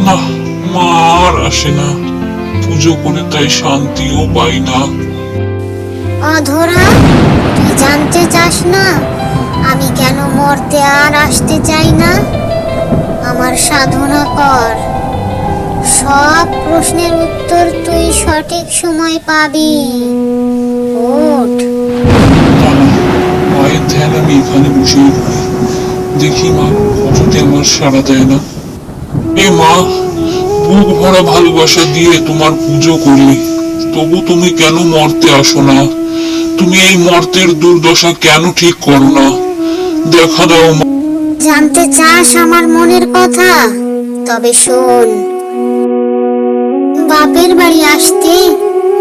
না, মা আর আসে না। পুজো করে তাই শান্তিও পাই না। অধরা, তুই জানতে চাস না আমি কেন মরতে আর আসতে চাই না? আমার সাধনা কর, সব প্রশ্নের উত্তর তুই সঠিক সময় পাবি। ওঠ। মায়ের ধ্যান আমি এখানে বসেই করি। দেখি মা পুজোতে আমার সাড়া দেয় না। এ মা, বুক ভরা ভালোবাসা দিয়ে তোমার পুজো করি, তবু তুমি কেন মরতে আসো না? তুমি এই মর্তের দুর্দশা কেন ঠিক করো না? দেখা দাও মা। জানতে চাস আমার মনের কথা? তবে শোন, বাপের বাড়ি আসতে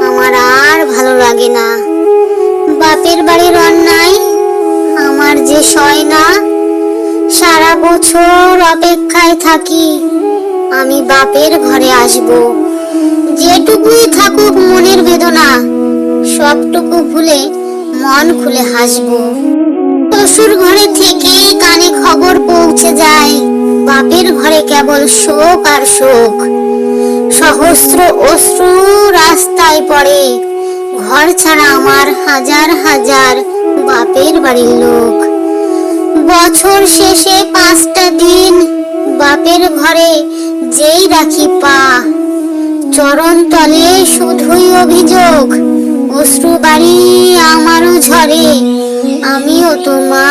আমার আর ভালো লাগে না। বাপের বাড়ির অন্যায় আমার যে সয় না। সারা বছর অপেক্ষায় থাকি আমি বাপের ঘরে আসব। যেটুকুই থাকুক মনের বেদনা, সবটুকু ভুলে মন খুলে হাসবো। শ্বশুর ঘরে থেকে কানে খবর পৌঁছে যায় বাপের ঘরে কেবল শোক আর শোক। সহস্র অশ্রু রাস্তায় পড়ে, ঘর ছাড়া আমার হাজার হাজার বাপের বাড়ির লোক। বছর শেষে 5টা দিন বাপের ঘরে যেই রাখি পা, চরণ তলে শুধুই অভিযোগ, অশ্রু বাড়ি আমারও ঝরে, আমিও তো মা।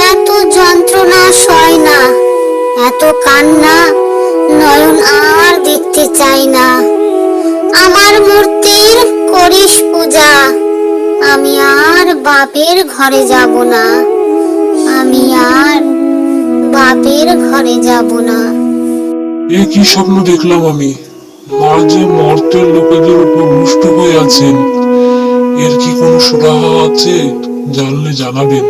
এত যন্ত্রণা সয় না, এত কান্না নয়ন আর দেখতে চাই না। আমার মূর্তির করিস পূজা, আমি আর বাপের ঘরে যাব না। আমি আর বাপের ঘরে যাব না। এ কি স্বপ্ন দেখলাম আমি? মা যে মর্তের লোকেদের উপর রুষ্ট হয়ে আছেন, এর কি কোনো সুরাহা আছে? জানলে জানাবেন।